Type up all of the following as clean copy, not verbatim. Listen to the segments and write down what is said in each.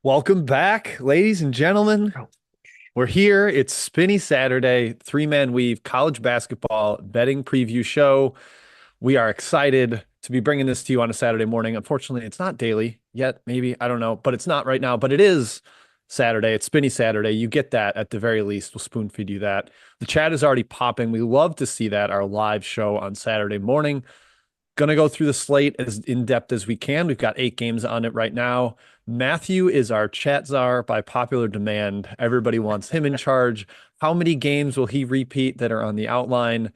Welcome back, ladies and gentlemen. Oh, We're here. It's Spinny Saturday, three-man weave college basketball betting preview show. We are excited to be bringing this to you on a Saturday morning. Unfortunately, it's not daily yet, maybe. I don't know, but it's not right now. But it is Saturday. It's Spinny Saturday. You get that at the very least. We'll spoon feed you that. The chat is already popping. We love to see that, our live show on Saturday morning. Gonna go through the slate as in depth as we can. We've got 8 games on it right now. Matthew is our chat czar by popular demand. Everybody wants him in charge. How many games will he repeat that are on the outline?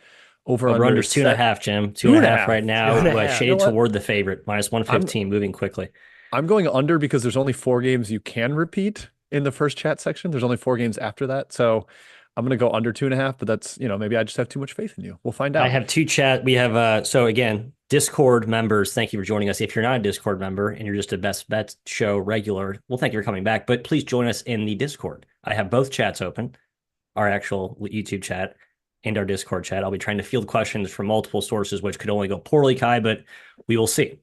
Over Over under under is two and a set half, Jim. Two two and a and a half right half. now. Two and a You half. know Shaded what? toward the favorite, minus I'm 115, moving quickly. I'm going under because there's only 4 games you can repeat in the first chat section. There's only 4 games after that. So I'm gonna go under 2.5, but that's, maybe I just have too much faith in you. We'll find I out. have two chat. We have so again, Discord members, thank you for joining us. If you're not a Discord member and you're just a Best Bet show regular, well, thank you for coming back. But please join us in the Discord. I have both chats open, our actual YouTube chat and our Discord chat. I'll be trying to field questions from multiple sources, which could only go poorly, Kai, but we will see.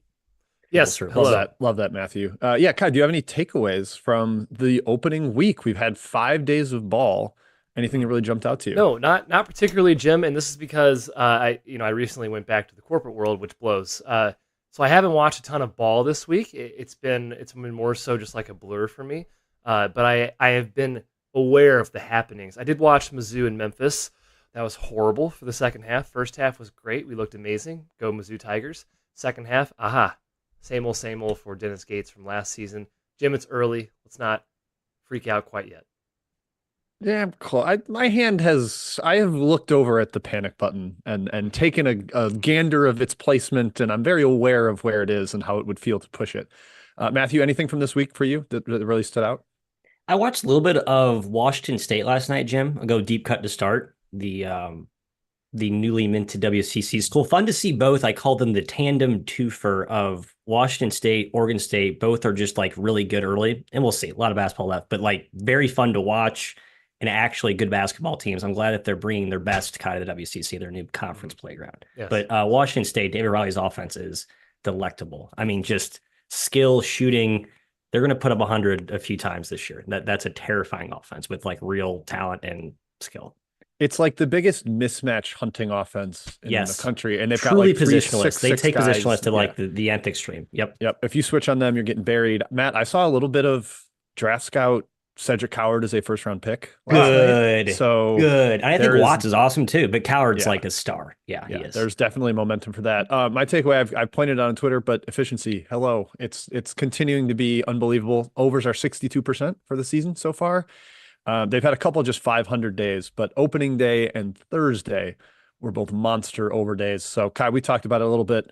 Yes. Love Hello. that. Love that, Matthew. Yeah, Kai, do you have any takeaways from the opening week? We've had 5 days of ball. Anything that really jumped out to you? No, not particularly, Jim. And this is because I recently went back to the corporate world, which blows. So I haven't watched a ton of ball this week. It's been more so just like a blur for me. But I have been aware of the happenings. I did watch Mizzou and Memphis. That was horrible for the second half. First half was great. We looked amazing. Go Mizzou Tigers. Second half, aha, same old for Dennis Gates from last season. Jim, it's early. Let's not freak out quite yet. Yeah, I'm close. I have looked over at the panic button and taken a gander of its placement, and I'm very aware of where it is and how it would feel to push it. Matthew, anything from this week for you that really stood out? I watched a little bit of Washington State last night, Jim. I'll go deep cut to start. The newly minted WCC school. Fun to see both. I call them the tandem twofer of Washington State, Oregon State. Both are just like really good early, and we'll see a lot of basketball left, but like very fun to watch and actually good basketball teams. I'm glad that they're bringing their best kind of the WCC, their new conference playground. Yes. But Washington State, David Riley's offense is delectable. I mean, just skill, shooting. They're going to put up 100 a few times this year. That's a terrifying offense with like real talent and skill. It's like the biggest mismatch hunting offense in the Yes. country, and they've got Truly like three positionless. They 6'6" take guys. positionless to Yeah, like the nth extreme. Yep. yep. If you switch on them, you're getting buried. Matt, I saw a little bit of draft scout Cedric Howard as a first round pick last night. Good. So Good. And I think there is, Watts is awesome too, but Coward's yeah. like a star. Yeah, he Yeah, is. there's definitely momentum for that. My takeaway, I've pointed out on Twitter, but efficiency, hello, it's continuing to be unbelievable. Overs are 62% for the season so far. They've had a couple just 500 days, but opening day and Thursday were both monster over days. So Kai, we talked about it a little bit.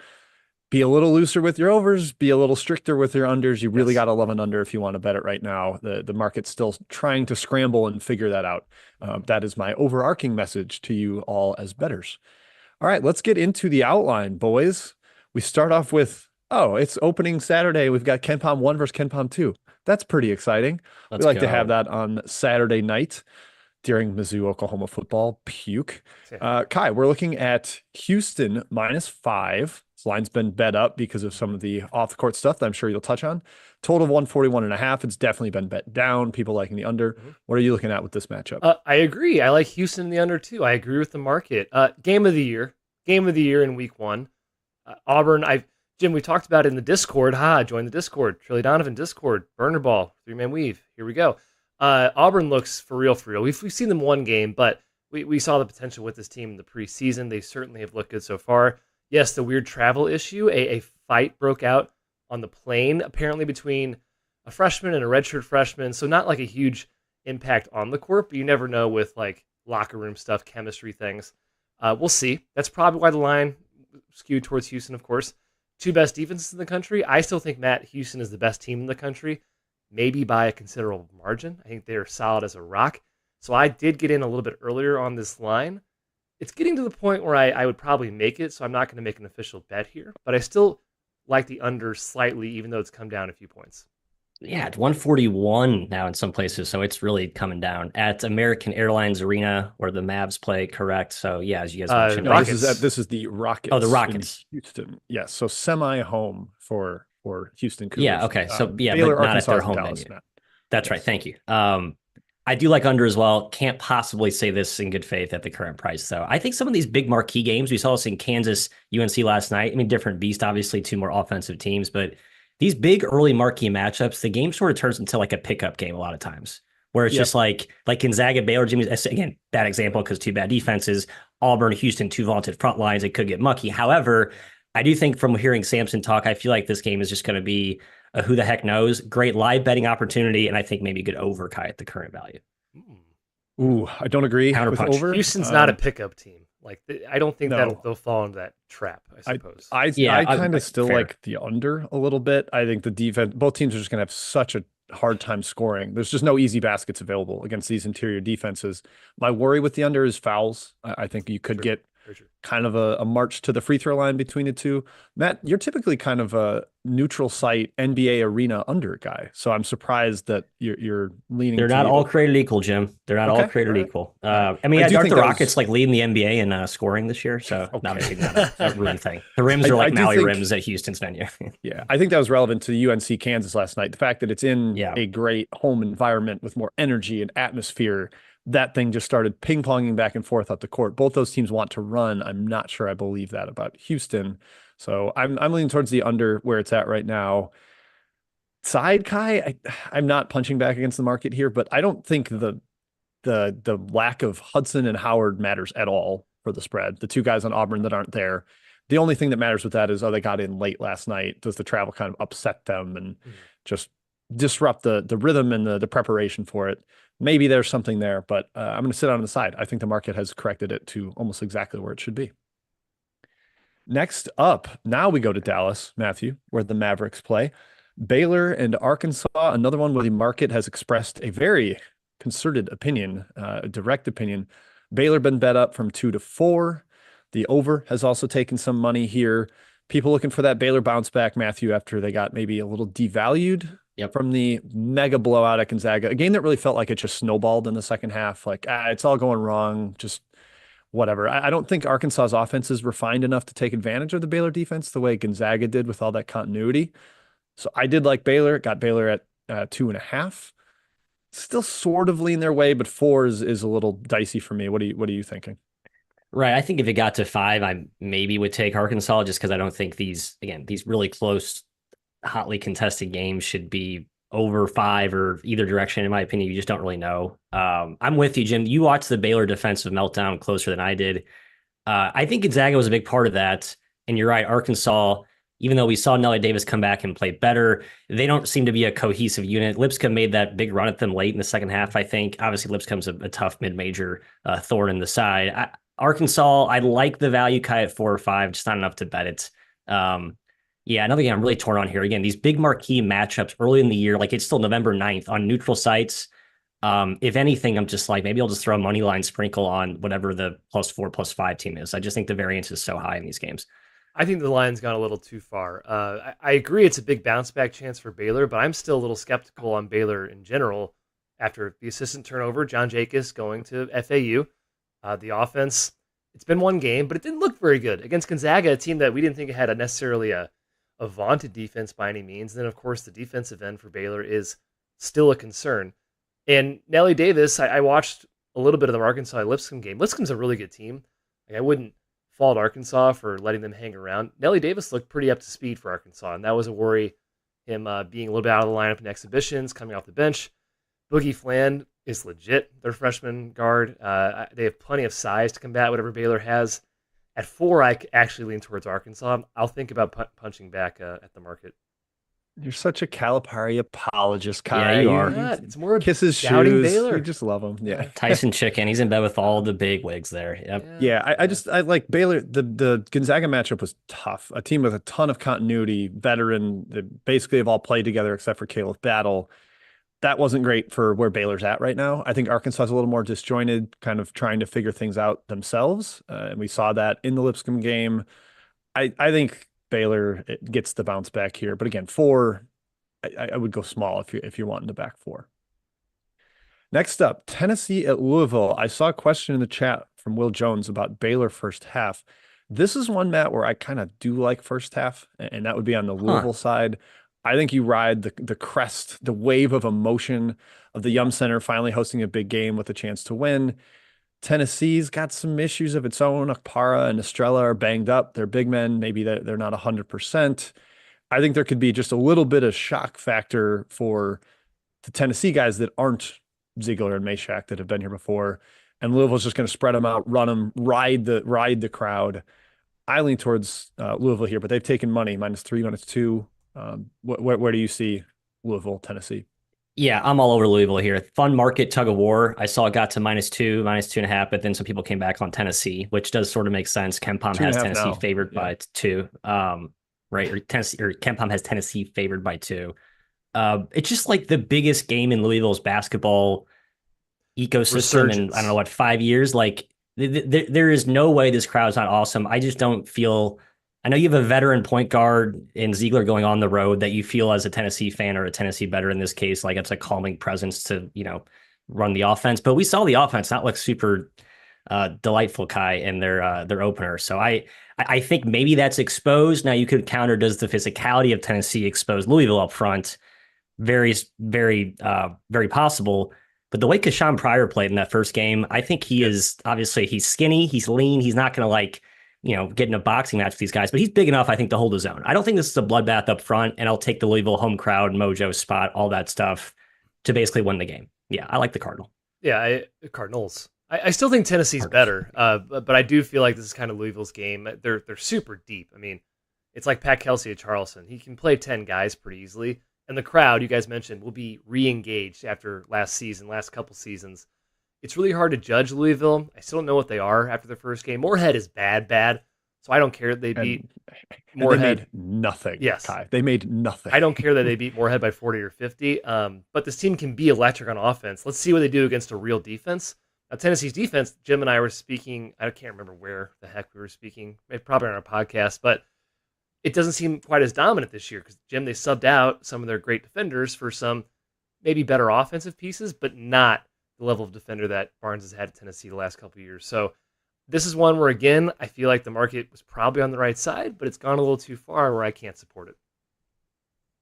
Be a little looser with your overs, be a little stricter with your unders. You really Yes. got to love an under if you want to bet it right now. The market's still trying to scramble and figure that out. That is my overarching message to you all as bettors. All right, let's get into the outline, boys. We start off with, oh, it's opening Saturday. We've got Ken Palm 1 versus Ken Palm 2. That's pretty exciting. We Let's like to have go. that on Saturday night during Mizzou, Oklahoma football. Puke. Kai, we're looking at Houston -5. This line's been bet up because of some of the off the court stuff that I'm sure you'll touch on. Total of 141.5. It's definitely been bet down. People liking the under. Mhm. What are you looking at with this matchup? I agree. I like Houston in the under too. I agree with the market. Game of the year. Game of the year in week one. Auburn. Jim, we talked about it in the Discord. Join the Discord. Trilly Donovan Discord. Burner ball. 3-man weave. Here we go. Auburn looks for real, for real. We've seen them one game, but we saw the potential with this team in the preseason. They certainly have looked good so far. Yes, the weird travel issue. A fight broke out on the plane, apparently between a freshman and a redshirt freshman. So not like a huge impact on the court, but you never know with like locker room stuff, chemistry things. We'll see. That's probably why the line skewed towards Houston, of course. Two best defenses in the country. I still think Matt Houston is the best team in the country, maybe by a considerable margin. I think they're solid as a rock. So I did get in a little bit earlier on this line. It's getting to the point where I would probably make it, so I'm not going to make an official bet here. But I still like the under slightly, even though it's come down a few points. Yeah, it's 141 now in some places, so it's really coming down at American Airlines Arena where the Mavs play, correct? So yeah, as you guys mentioned, No, Rockets. this is the Rockets. Oh, the in Rockets. Houston. Yes, so semi home for Houston Cougars. Yeah, okay. So yeah, Baylor, but not at Arkansas, their and home Dallas. venue. Matt. That's right. Thank you. I do like under as well. Can't possibly say this in good faith at the current price, though. I think some of these big marquee games, we saw this in Kansas, UNC last night. I mean, different beast, obviously, two more offensive teams, but these big early marquee matchups, the game sort of turns into like a pickup game a lot of times, where it's just like Gonzaga, Baylor, Jimmy's, again, bad example because two bad defenses, Auburn, Houston, two vaunted front lines. It could get mucky. However, I do think from hearing Samson talk, I feel like this game is just going to be a who the heck knows. Great live betting opportunity, and I think maybe a good over, Kai, at the current value. Ooh, I don't agree with over. Houston's not a pickup team. Like I don't think No. they'll fall into that trap, I suppose. I kind of still like the under a little bit. I think the defense, both teams are just going to have such a hard time scoring. There's just no easy baskets available against these interior defenses. My worry with the under is fouls. I think you could get kind of a march to the free throw line between the two. Matt, you're typically kind of a neutral site NBA arena under guy, so I'm surprised that you're leaning. They're not all created equal, Jim. They're not all created equal. I mean, aren't the Rockets like leading the NBA in scoring this year? So obviously not a real thing. The rims are like Maui rims at Houston's venue. Yeah, I think that was relevant to the UNC Kansas last night. The fact that it's in a great home environment with more energy and atmosphere. That thing just started ping-ponging back and forth up the court. Both those teams want to run. I'm not sure I believe that about Houston. So I'm leaning towards the under where it's at right now. Side Kai, I'm not punching back against the market here, but I don't think the lack of Hudson and Howard matters at all for the spread. The two guys on Auburn that aren't there. The only thing that matters with that is, they got in late last night. Does the travel kind of upset them and just disrupt the rhythm and the preparation for it? Maybe there's something there, but I'm going to sit on the side. I think the market has corrected it to almost exactly where it should be. Next up, now we go to Dallas, Matthew, where the Mavericks play. Baylor and Arkansas, another one where the market has expressed a very concerted opinion, a direct opinion. Baylor been bet up from 2 to 4. The over has also taken some money here. People looking for that Baylor bounce back, Matthew, after they got maybe a little devalued from the mega blowout at Gonzaga, a game that really felt like it just snowballed in the second half. Like, it's all going wrong, just whatever. I don't think Arkansas's offense is refined enough to take advantage of the Baylor defense the way Gonzaga did with all that continuity. So I did like Baylor, got Baylor at 2.5. Still sort of lean their way, but 4 is a little dicey for me. What are you thinking? Right. I think if it got to 5, I maybe would take Arkansas just because I don't think these really close, hotly contested games should be over 5 or either direction. In my opinion, you just don't really know. I'm with you, Jim. You watched the Baylor defensive meltdown closer than I did. I think Gonzaga was a big part of that. And you're right, Arkansas, even though we saw Nelly Davis come back and play better, they don't seem to be a cohesive unit. Lipscomb made that big run at them late in the second half, I think. Obviously, Lipscomb's a tough mid-major thorn in the side. Arkansas, I like the value, Kai, at 4 or 5, just not enough to bet it. Another game I'm really torn on here. Again, these big marquee matchups early in the year, like it's still November 9th on neutral sites. If anything, I'm just like, maybe I'll just throw a money line sprinkle on whatever the +4, +5 team is. I just think the variance is so high in these games. I think the line's gone a little too far. I agree it's a big bounce back chance for Baylor, but I'm still a little skeptical on Baylor in general after the assistant turnover, John Jacobs going to FAU. The offense, it's been one game, but it didn't look very good against Gonzaga, a team that we didn't think had necessarily a vaunted defense by any means. And then, of course, the defensive end for Baylor is still a concern. And Nelly Davis, I watched a little bit of the Arkansas Lipscomb game. Lipscomb's a really good team. I wouldn't fault Arkansas for letting them hang around. Nelly Davis looked pretty up to speed for Arkansas, and that was a worry, him being a little bit out of the lineup in exhibitions, coming off the bench. Boogie Fland is legit, their freshman guard. They have plenty of size to combat whatever Baylor has. At 4, I actually lean towards Arkansas. I'll think about punching back at the market. You're such a Calipari apologist, Kai. Yeah, you are. It's more kisses shoes. Baylor. You just love him. Yeah. Tyson Chicken. He's in bed with all the big wigs there. Yep. Yeah. I like Baylor. The Gonzaga matchup was tough. A team with a ton of continuity, veteran, that basically have all played together except for Caleb Battle. That wasn't great for where Baylor's at right now. I think Arkansas is a little more disjointed, kind of trying to figure things out themselves. And we saw that in the Lipscomb game. I think Baylor gets the bounce back here. But again, 4, I would go small if you're wanting to back 4. Next up, Tennessee at Louisville. I saw a question in the chat from Will Jones about Baylor first half. This is one, Matt, where I kind of do like first half, and that would be on the Louisville side. I think you ride the crest, the wave of emotion of the Yum Center finally hosting a big game with a chance to win. Tennessee's got some issues of its own. Akpara and Estrella are banged up. They're big men. Maybe they're not 100%. I think there could be just a little bit of shock factor for the Tennessee guys that aren't Ziegler and Meshack that have been here before. And Louisville's just going to spread them out, run them, ride the crowd. I lean towards Louisville here, but they've taken money -3, -2. Where do you see Louisville, Tennessee? Yeah, I'm all over Louisville here. Fun market tug of war. I saw it got to -2, -2.5, but then some people came back on Tennessee, which does sort of make sense. KenPom Two and has a half Tennessee now. favored by 2. Right, or KenPom has Tennessee favored by 2. It's just like the biggest game in Louisville's basketball ecosystem in, I don't know what, 5 years. Like there is no way this crowd's not awesome. I just don't feel. I know you have a veteran point guard in Ziegler going on the road that you feel as a Tennessee fan or a Tennessee better in this case, like it's a calming presence to, run the offense. But we saw the offense not look super delightful, Kai, in their opener. So I think maybe that's exposed. Now you could counter, does the physicality of Tennessee expose Louisville up front? Very, very, very possible. But the way Kashawn Pryor played in that first game, I think he is obviously he's skinny, he's lean, he's not going to get in a boxing match with these guys, but he's big enough, I think, to hold his own. I don't think this is a bloodbath up front, and I'll take the Louisville home crowd, mojo spot, all that stuff to basically win the game. Yeah, I like the Cardinal. Yeah, Cardinals. I still think Tennessee's better, but I do feel like this is kind of Louisville's game. They're super deep. I mean, it's like Pat Kelsey at Charleston. He can play 10 guys pretty easily. And the crowd, you guys mentioned, will be re-engaged after last couple seasons. It's really hard to judge Louisville. I still don't know what they are after their first game. Moorhead is bad. So I don't care that they beat Moorhead. They made nothing. Yes. Kai. They made nothing. I don't care that they beat Moorhead by 40 or 50. But this team can be electric on offense. Let's see what they do against a real defense. Now, Tennessee's defense, Jim and I were speaking, I can't remember where the heck we were speaking, maybe probably on our podcast, but it doesn't seem quite as dominant this year because, Jim, they subbed out some of their great defenders for some maybe better offensive pieces, but not the level of defender that Barnes has had at Tennessee the last couple of years. So this is one where, again, I feel like the market was probably on the right side, but it's gone a little too far where I can't support it.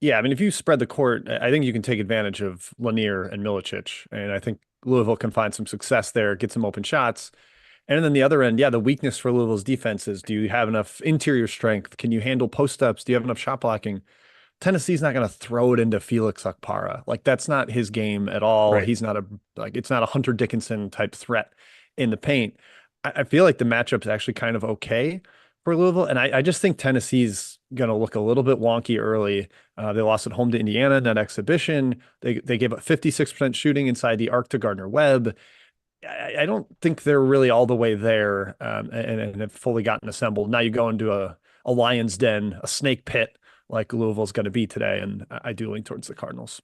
Yeah, I mean, if you spread the court, I think you can take advantage of Lanier and Milicic, and I think Louisville can find some success there, get some open shots. And then the other end, yeah, the weakness for Louisville's defense is, do you have enough interior strength? Can you handle post-ups? Do you have enough shot blocking? Tennessee's not going to throw it into Felix Akpara. Like, that's not his game at all. Right. He's not it's not a Hunter Dickinson type threat in the paint. I feel like the matchup's actually kind of okay for Louisville. And I just think Tennessee's going to look a little bit wonky early. They lost at home to Indiana in that exhibition. They gave up 56% shooting inside the arc to Gardner-Webb. I don't think they're really all the way there and have fully gotten assembled. Now you go into a lion's den, a snake pit like Louisville's going to be today, and I do lean towards the Cardinals.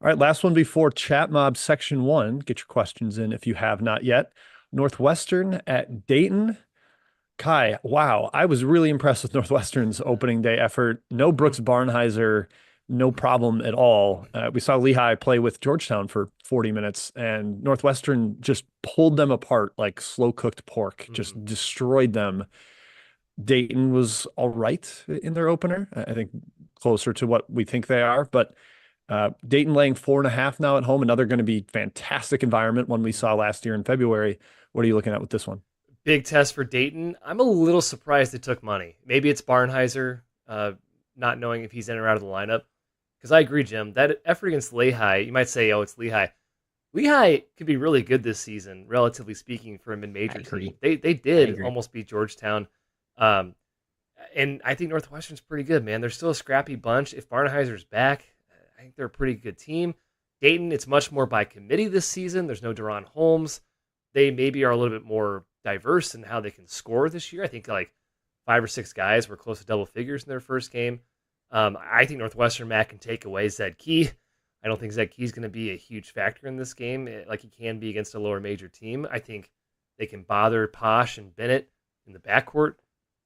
All right, last one before Chat Mob Section 1. Get your questions in if you have not yet. Northwestern at Dayton. Kai, wow, I was really impressed with Northwestern's opening day effort. No Brooks Barnhizer, no problem at all. We saw Lehigh play with Georgetown for 40 minutes, and Northwestern just pulled them apart like slow-cooked pork, just destroyed them. Dayton was all right in their opener. I think closer to what we think they are, but Dayton laying 4.5 now at home, another going to be fantastic environment, one we saw last year in February. What are you looking at with this one? Big test for Dayton. I'm a little surprised they took money. Maybe it's Barnhizer, not knowing if he's in or out of the lineup. Because I agree, Jim, that effort against Lehigh, you might say, oh, it's Lehigh. Lehigh could be really good this season, relatively speaking, for a mid-major team. They did almost beat Georgetown. And I think Northwestern's pretty good, man. They're still a scrappy bunch. If Barnhizer's back, I think they're a pretty good team. Dayton, it's much more by committee this season. There's no Deron Holmes. They maybe are a little bit more diverse in how they can score this year. I think like 5 or 6 guys were close to double figures in their first game. I think Northwestern Matt can take away Zed Key. I don't think Zed Key is going to be a huge factor in this game like he can be against a lower major team. I think they can bother Posh and Bennett in the backcourt.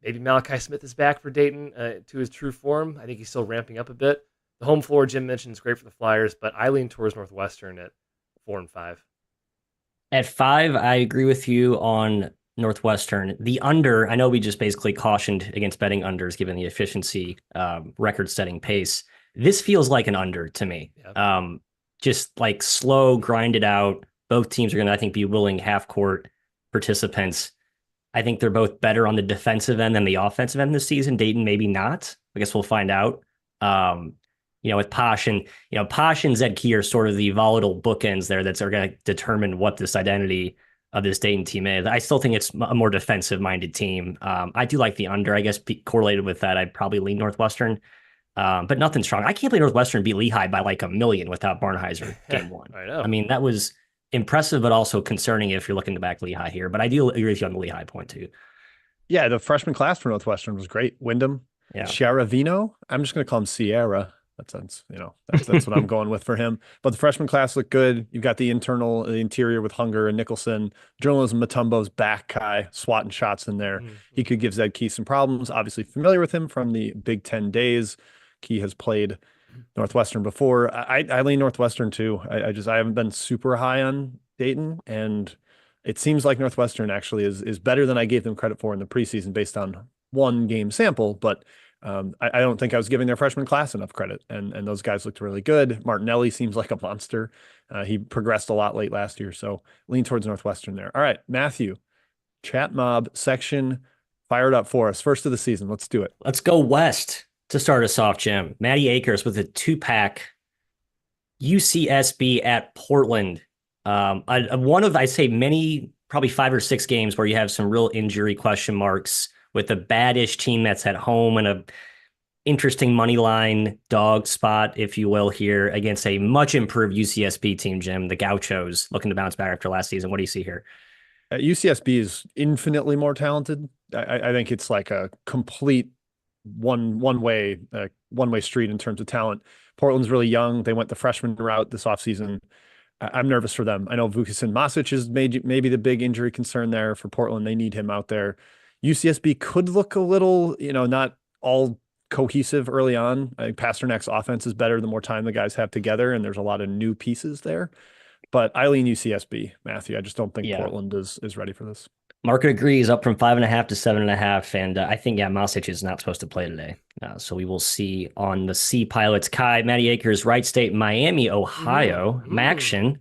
Maybe Malachi Smith is back for Dayton to his true form. I think he's still ramping up a bit. The home floor, Jim mentioned, is great for the Flyers, but I lean towards Northwestern at 4 and 5. At 5, I agree with you on Northwestern. The under, I know we just basically cautioned against betting unders given the efficiency, record-setting pace. This feels like an under to me. Yeah. Just like slow, grind it out. Both teams are going to, I think, be willing half-court participants. I think they're both better on the defensive end than the offensive end this season. Dayton, maybe not. I guess we'll find out. With Posh and Zed Key are sort of the volatile bookends there that are going to determine what this identity of this Dayton team is. I still think it's a more defensive-minded team. I do like the under. I guess correlated with that, I'd probably lean Northwestern, but nothing strong. I can't believe Northwestern beat Lehigh by like 1,000,000 without Barnheiser game one. I know. I mean, that was impressive, but also concerning if you're looking to back Lehigh here. But I do agree with you on the Lehigh point too. Yeah, the freshman class for Northwestern was great. Wyndham, Yeah. Sharavino. I'm just going to call him Sierra. That sounds, that's what I'm going with for him. But the freshman class looked good. You've got the interior with Hunger and Nicholson. Journalism Matumbo's back, Kai, swatting shots in there. Mm-hmm. He could give Zed Key some problems. Obviously familiar with him from the Big Ten days. Key has played Northwestern before. I lean Northwestern too. I haven't been super high on Dayton, and it seems like Northwestern actually is better than I gave them credit for in the preseason based on one game sample, but I don't think I was giving their freshman class enough credit, and those guys looked really good. Martinelli seems like a monster. He progressed a lot late last year, so lean towards Northwestern there. All right, Matthew, chat mob section fired up for us. First of the season. Let's do it. Let's go west to start us off, Jim. Matty Akers with a 2-pack. UCSB at Portland. One of, I say, many, probably 5 or 6 games where you have some real injury question marks with a bad-ish team that's at home and a interesting money line dog spot, if you will, here against a much improved UCSB team, Jim, the Gauchos, looking to bounce back after last season. What do you see here? UCSB is infinitely more talented. I think it's like a complete one-way street in terms of talent. Portland's really young. They went the freshman route this offseason. I'm nervous for them. I know Vukasin Masic is maybe the big injury concern there for Portland. They need him out there. UCSB could look a little, not all cohesive early on. I think Pasternak's offense is better the more time the guys have together, and there's a lot of new pieces there. But I lean UCSB, Matthew. I just don't think Portland is ready for this. Market agrees, up from 5.5 to 7.5, and I think Masic is not supposed to play today. So we will see on the Sea Pilots. Kai, Matty Akers, Wright State, Miami, Ohio, Maction.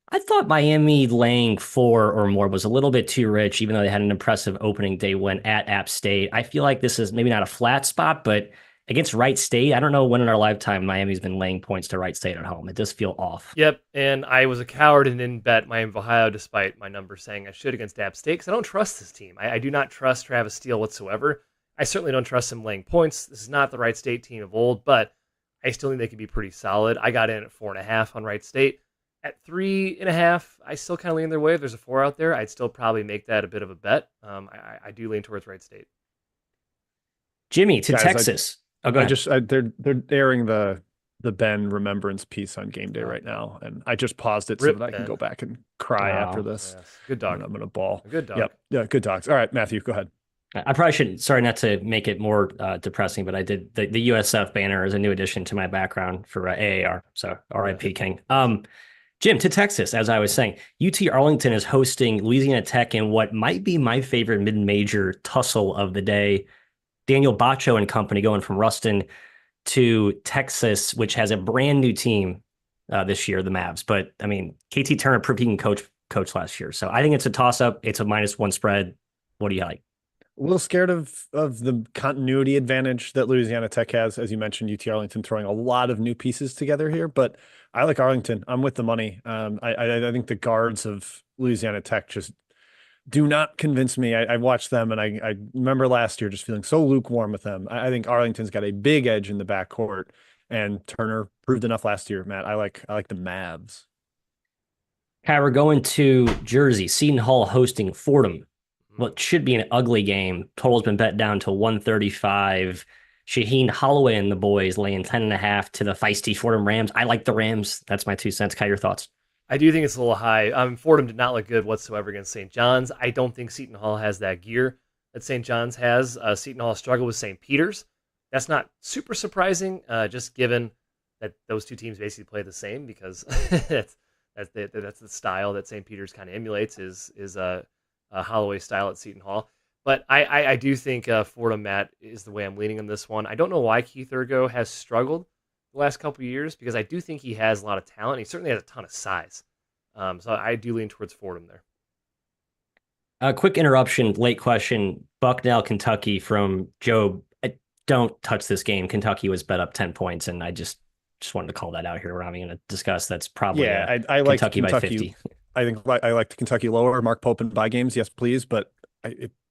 I thought Miami laying 4 or more was a little bit too rich, even though they had an impressive opening day win at App State. I feel like this is maybe not a flat spot, but against Wright State, I don't know when in our lifetime Miami's been laying points to Wright State at home. It does feel off. Yep, and I was a coward and didn't bet Miami of Ohio despite my numbers saying I should against App State because I don't trust this team. I do not trust Travis Steele whatsoever. I certainly don't trust him laying points. This is not the Wright State team of old, but I still think they can be pretty solid. I got in at 4.5 on Wright State. At 3.5, I still kind of lean their way. If there's a 4 out there, I'd still probably make that a bit of a bet. I do lean towards Wright State. Jimmy to Texas. Go ahead. They're airing the Ben remembrance piece on game day right now, and I just paused it so that I can go back and cry after this. Yes. Good dog. I'm gonna bawl. A good dog. Yep. Yeah. Good dogs. All right, Matthew, go ahead. I probably shouldn't. Sorry, not to make it more depressing, but I did the USF banner is a new addition to my background for AAR. So R.I.P. King. Jim, to Texas, as I was saying, UT Arlington is hosting Louisiana Tech in what might be my favorite mid-major tussle of the day. Daniel Baccio and company going from Ruston to Texas, which has a brand new team this year, the Mavs. But I mean, KT Turner proved he can coach last year. So I think it's a toss-up. It's a -1 spread. What do you like? A little scared of the continuity advantage that Louisiana Tech has. As you mentioned, UT Arlington throwing a lot of new pieces together here, but I like Arlington. I'm with the money. I think the guards of Louisiana Tech just do not convince me. I watched them, and I remember last year just feeling so lukewarm with them. I think Arlington's got a big edge in the backcourt, and Turner proved enough last year, Matt. I like the Mavs. Kai, we're going to Jersey. Seton Hall hosting Fordham. What should be an ugly game. Total's been bet down to 135. Shaheen Holloway and the boys laying 10.5 to the feisty Fordham Rams. I like the Rams. That's my 2 cents. Kai, your thoughts? I do think it's a little high. Fordham did not look good whatsoever against St. John's. I don't think Seton Hall has that gear that St. John's has. Seton Hall struggled with St. Peter's. That's not super surprising, just given that those two teams basically play the same because that's the style that St. Peter's kind of emulates is Holloway style at Seton Hall. But I do think Fordham, Matt, is the way I'm leaning on this one. I don't know why Keith Urgo has struggled the last couple of years, because I do think he has a lot of talent. He certainly has a ton of size. So I do lean towards Fordham there. A quick interruption, late question. Bucknell, Kentucky from Joe. Don't touch this game. Kentucky was bet up 10 points, and I just wanted to call that out here. We're not even going to discuss. That's probably I like Kentucky by 50. I think I like the Kentucky lower. Mark Pope and buy games, yes, please. But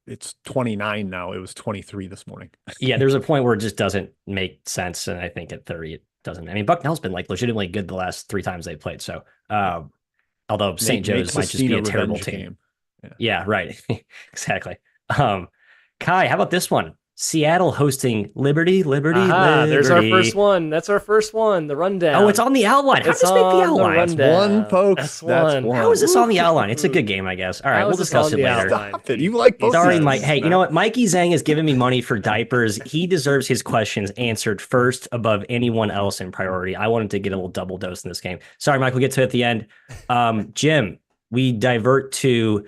it's 29 now. It was 23 this morning. Yeah, there's a point where it just doesn't make sense, and I think at 30 it doesn't. I mean, Bucknell's been like legitimately good the last 3 times they played. So, although St. Joe's might just be a terrible team. Yeah, right. Exactly. Kai, how about this one? Seattle hosting Liberty. There's our first one. That's our first one. The rundown. Oh, it's on the outline. How does this make the outline? That's one, folks. That's one. How is this on the outline? It's a good game, I guess. All right, we'll discuss it later. Stop it. You like both. Sorry, Mike. Hey, you know what? Mikey Zhang has given me money for diapers. He deserves his questions answered first above anyone else in priority. I wanted to get a little double dose in this game. Sorry, Mike. We'll get to it at the end. Jim, we divert to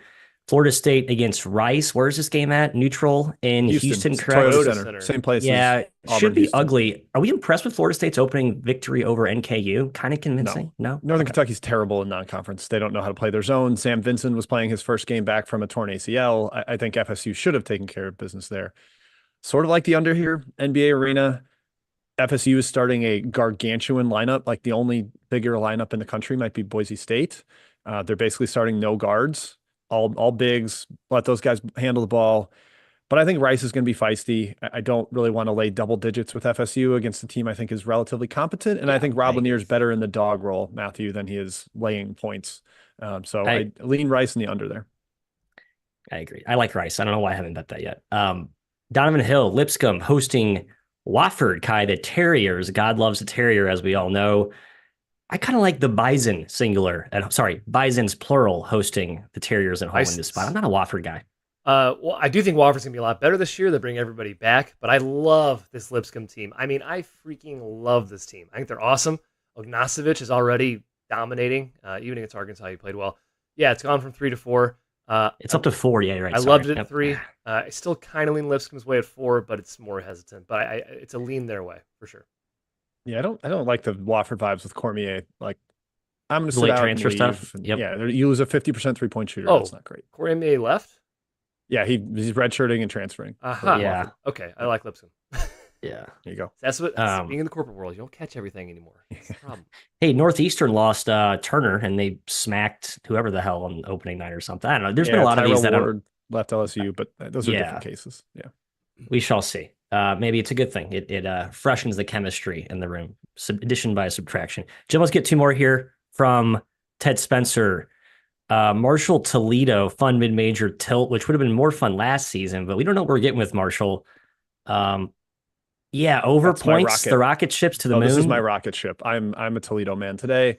Florida State against Rice. Where's this game at? Neutral in Houston, correct? Toyota Center. Same place. Yeah, Auburn, should be Houston. ugly. Are we impressed with Florida State's opening victory over NKU? Kind of convincing? No? Northern Kentucky's terrible in non-conference. They don't know how to play their zone. Sam Vinson was playing his first game back from a torn ACL. I think FSU should have taken care of business there. Sort of like the under here, NBA Arena. FSU is starting a gargantuan lineup. Like the only bigger lineup in the country might be Boise State. They're basically starting no guards. All bigs, let those guys handle the ball. But I think Rice is going to be feisty. I don't really want to lay double digits with FSU against a team I think is relatively competent. And I think Rob Lanier is better in the dog role, Matthew, than he is laying points. So I lean Rice in the under there. I agree. I like Rice. I don't know why I haven't bet that yet. Donovan Hill, Lipscomb hosting Wofford, Kai, the Terriers. God loves the Terrier, as we all know. I kind of like the Bison singular. Bisons plural hosting the Terriers at home in this spot. I'm not a Wofford guy. Well, I do think Wofford's going to be a lot better this year. They bring everybody back, but I love this Lipscomb team. I mean, I freaking love this team. I think they're awesome. Ognacevic is already dominating. Even against Arkansas, he played well. Yeah, it's gone from 3 to 4. It's up to 4. Yeah, right. I loved it at 3. I still kind of lean Lipscomb's way at 4, but it's more hesitant. But it's a lean their way for sure. Yeah, I don't like the Wofford vibes with Cormier. Like, I'm going to sit late out transfer and leave. stuff. Yep. Yeah, you lose a 50% 3-point shooter. Oh, that's not great. Cormier left? Yeah, he's redshirting and transferring. Yeah. Okay, I like Lipscomb. Yeah. There you go. That's what being in the corporate world, you don't catch everything anymore. That's the problem. Hey, Northeastern lost Turner, and they smacked whoever the hell on opening night or something. I don't know. There's been a lot of these that left LSU, but those are different cases. Yeah. We shall see. Maybe it's a good thing. It freshens the chemistry in the room. Addition by subtraction. Jim, let's get 2 more here from Ted Spencer. Marshall Toledo, fun mid-major tilt, which would have been more fun last season, but we don't know what we're getting with Marshall. Over That's points, the rocket ships to the moon. This is my rocket ship. I'm a Toledo man today.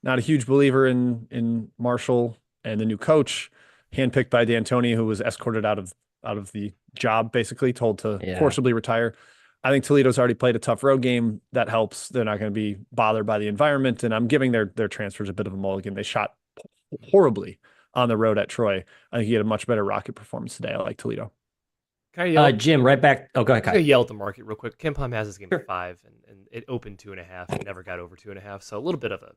Not a huge believer in Marshall and the new coach, handpicked by D'Antoni, who was escorted out of the job, basically told to forcibly retire. I think Toledo's already played a tough road game. That helps. They're not going to be bothered by the environment, and I'm giving their transfers a bit of a mulligan. They shot horribly on the road at Troy. I think he had a much better rocket performance today. I like Toledo. Can I yell? Jim, right back. Oh, go ahead, Kai. I'm going to yell at the market real quick. Ken Palm has this game at 5, and it opened 2.5 and never got over 2.5. So a little bit of a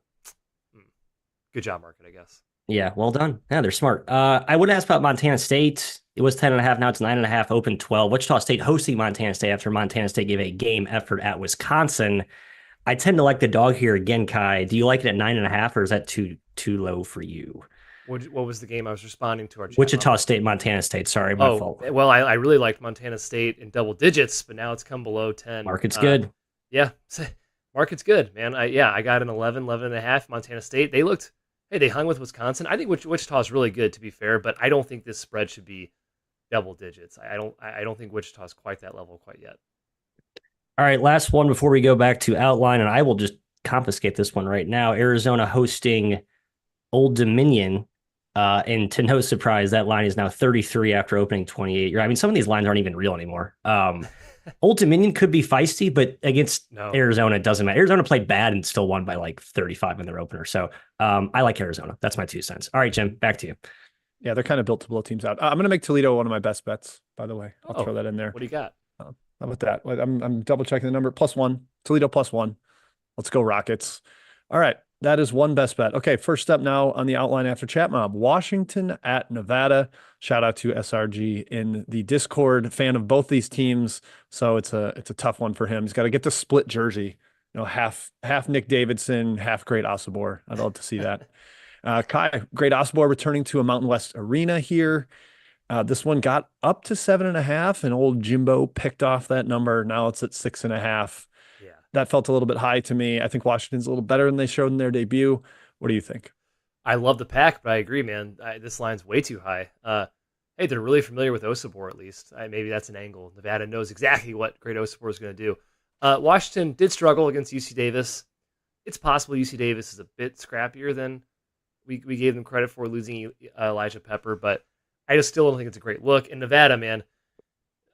good job, market, I guess. Yeah, well done. Yeah, they're smart. I would ask about Montana State. It was 10.5. Now it's 9.5. Open 12. Wichita State hosting Montana State after Montana State gave a game effort at Wisconsin. I tend to like the dog here again, Kai. Do you like it at 9.5, or is that too low for you? What was the game I was responding to? Our chat Wichita State, Montana State. Sorry, my fault. Well, I really liked Montana State in double digits, but now it's come below 10. Market's good. Yeah, market's good, man. I got an 11.5. Montana State. They hung with Wisconsin. I think Wichita is really good, to be fair, but I don't think this spread should be double digits. I don't think Wichita's quite that level quite yet. All right, last one before we go back to outline, and I will just confiscate this one right now. Arizona hosting Old Dominion, and to no surprise, that line is now 33 after opening 28. I mean, some of these lines aren't even real anymore. Old Dominion could be feisty, but against Arizona, it doesn't matter. Arizona played bad and still won by like 35 in their opener. So I like Arizona. That's my 2 cents. All right, Jim, back to you. Yeah, they're kind of built to blow teams out. I'm going to make Toledo one of my best bets, by the way. I'll throw that in there. What do you got? How about that? I'm double checking the number. +1. Toledo +1. Let's go Rockets. All right. That is one best bet. Okay. First up now on the outline after Chat Mob, Washington at Nevada. Shout out to SRG in the Discord, fan of both these teams. So it's a tough one for him. He's got to get the split jersey, half Nick Davidson, half Great Osobor. I'd love to see that. Kai, Great Osobor returning to a Mountain West arena here. This one got up to 7.5, and old Jimbo picked off that number. Now it's at 6.5. Yeah. That felt a little bit high to me. I think Washington's a little better than they showed in their debut. What do you think? I love the pack, but I agree, man. This line's way too high. Hey, they're really familiar with Osobor, at least. Maybe that's an angle. Nevada knows exactly what Great Osobor is going to do. Washington did struggle against UC Davis. It's possible UC Davis is a bit scrappier than we gave them credit for, losing Elijah Pepper, but I just still don't think it's a great look. In Nevada, man,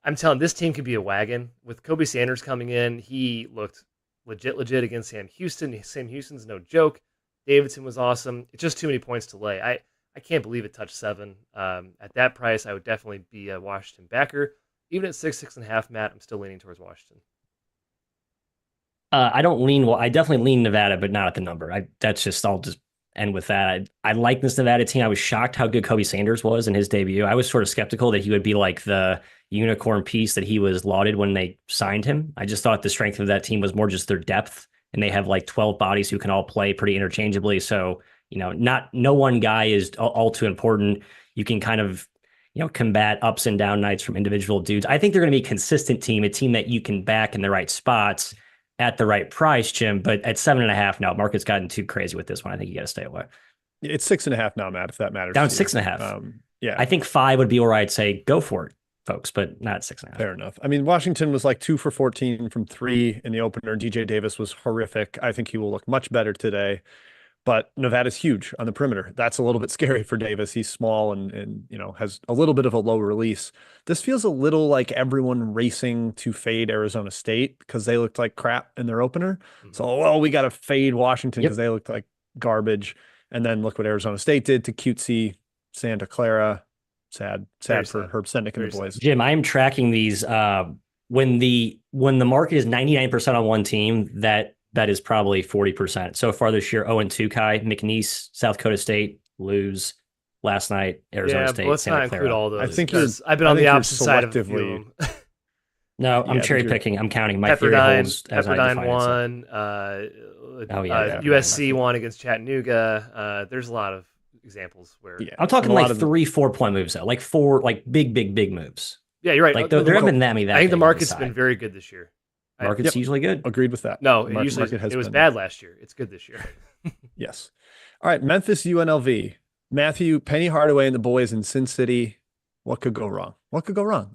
I'm telling this team could be a wagon. With Kobe Sanders coming in, he looked legit against Sam Houston. Sam Houston's no joke. Davidson was awesome. It's just too many points to lay. I can't believe it touched 7. At that price, I would definitely be a Washington backer. Even at 6.5, Matt, I'm still leaning towards Washington. I don't lean well. I definitely lean Nevada, but not at the number. I'll just end with that. I like this Nevada team. I was shocked how good Kobe Sanders was in his debut. I was sort of skeptical that he would be like the unicorn piece that he was lauded when they signed him. I just thought the strength of that team was more just their depth, and they have like 12 bodies who can all play pretty interchangeably. So, no one guy is all too important. You can kind of, combat ups and down nights from individual dudes. I think they're going to be a consistent team, a team that you can back in the right spots at the right price, Jim. But at 7.5 now, market's gotten too crazy with this one. I think you got to stay away. It's 6.5 now, Matt, if that matters. Down 6.5. Yeah. I think 5 would be where I'd say go for it, folks, but not 6.5. Fair enough. I mean, Washington was like 2 for 14 from 3 in the opener. DJ Davis was horrific. I think he will look much better today. But Nevada's huge on the perimeter. That's a little bit scary for Davis. He's small and has a little bit of a low release. This feels a little like everyone racing to fade Arizona State because they looked like crap in their opener. So, we got to fade Washington because they looked like garbage. And then look what Arizona State did to cutesy Santa Clara. Sad for Herb Sendek and the boys. Jim, I'm tracking these. When the market is 99% on one team, that is probably 40%. So far this year, 0-2, Kai. McNeese, South Dakota State, lose last night. Arizona State, but let's Santa not Clara. include all those. I think I've been on the opposite side of a few of them. No, I'm cherry picking. I'm counting. My theory holds as I define won. USC won against Chattanooga. There's a lot of examples where I'm talking like 3-4 point moves though, like 4 like big moves. Yeah, you're right. Like there haven't been that many. I think the market's been very good this year. Market's usually good. Agreed with that. No, it was bad last year. It's good this year. Yes. All right, Memphis UNLV. Matthew, Penny Hardaway and the boys in Sin City. What could go wrong? What could go wrong?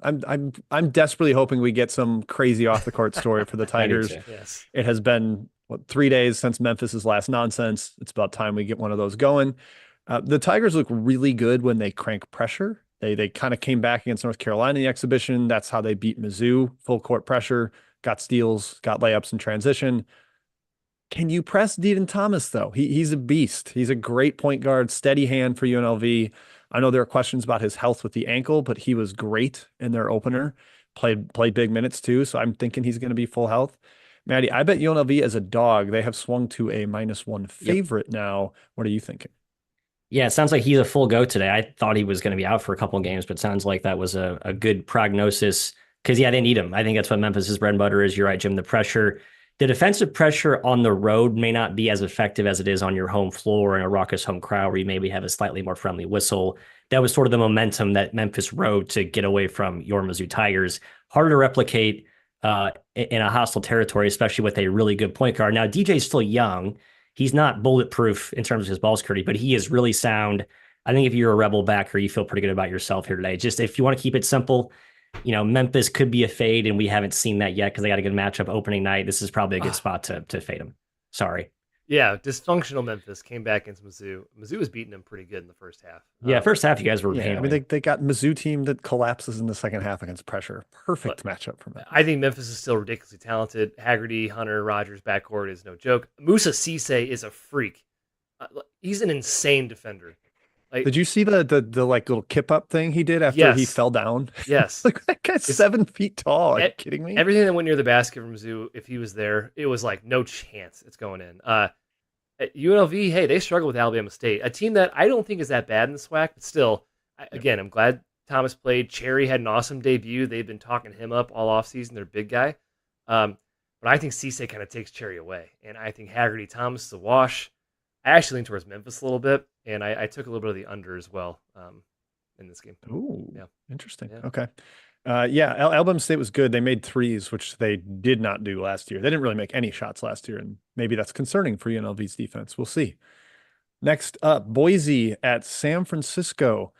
I'm desperately hoping we get some crazy off the court story for the Tigers. Yes. It has been 3 days since Memphis's last nonsense. It's about time we get one of those going. The Tigers look really good when they crank pressure. They kind of came back against North Carolina in the exhibition. That's how they beat Mizzou. Full court pressure. Got steals, got layups in transition. Can you press Deaton Thomas, though? He's a beast. He's a great point guard, steady hand for UNLV. I know there are questions about his health with the ankle, but he was great in their opener. Played big minutes, too, so I'm thinking he's going to be full health. Maddie, I bet UNLV as a dog, they have swung to a -1 favorite now. What are you thinking? Yeah, it sounds like he's a full go today. I thought he was going to be out for a couple of games, but it sounds like that was a good prognosis. Because, they need him. I think that's what Memphis' bread and butter is. You're right, Jim. The defensive pressure on the road may not be as effective as it is on your home floor in a raucous home crowd where you maybe have a slightly more friendly whistle. That was sort of the momentum that Memphis rode to get away from your Mizzou Tigers. Harder to replicate in a hostile territory, especially with a really good point guard. Now, DJ's still young. He's not bulletproof in terms of his ball security, but he is really sound. I think if you're a Rebel backer, you feel pretty good about yourself here today. Just if you want to keep it simple, Memphis could be a fade, and we haven't seen that yet because they got a good matchup opening night. This is probably a good spot to fade them. Sorry. Yeah, dysfunctional Memphis came back against Mizzou. Mizzou was beating them pretty good in the first half. Yeah, first half you guys were I mean, they got Mizzou team that collapses in the second half against pressure. Perfect matchup for Memphis. I think Memphis is still ridiculously talented. Haggerty, Hunter, Rogers backcourt is no joke. Musa Cisse is a freak. He's an insane defender. Like, Did you see the like little kip up thing he did after he yes, fell down? yes. Like that guy's It's 7 feet tall. Are you e- kidding me? everything that went near the basket from Mizzou. If he was there, it was like no chance it's going in. At UNLV, hey, they struggle with Alabama State, a team that I don't think is that bad in the SWAC, but still, again, I'm glad Thomas played. Cherry had an awesome debut. They've been talking him up all offseason. They're a big guy. But I think Cisse kind of takes Cherry away. And I think Haggerty Thomas is a wash. I actually lean towards Memphis a little bit, and I took a little bit of the under as well in this game. Ooh, Yeah. interesting. Yeah. Okay. Yeah, Alabama State was good. They made threes, which they did not do last year. They didn't really make any shots last year, and maybe that's concerning for UNLV's defense. We'll see. Next up, Boise at San Francisco.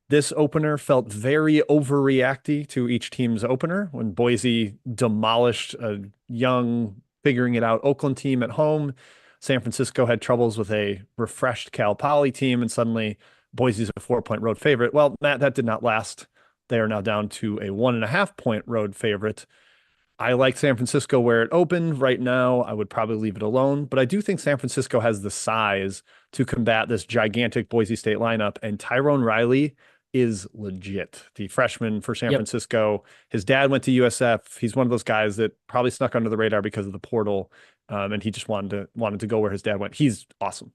This opener felt very overreacty to each team's opener when Boise demolished a young, figuring it out Oakland team at home. San Francisco had troubles with a refreshed Cal Poly team, and suddenly Boise's a 4-point road favorite. Well, Matt, that did not last. They are now down to a 1.5-point road favorite. I like San Francisco where it opened. Right now, I would probably leave it alone, but I do think San Francisco has the size to combat this gigantic Boise State lineup, and Tyrone Riley is legit. The freshman for San Francisco. His dad went to USF. He's one of those guys that probably snuck under the radar because of the portal, and he just wanted to go where his dad went. He's awesome.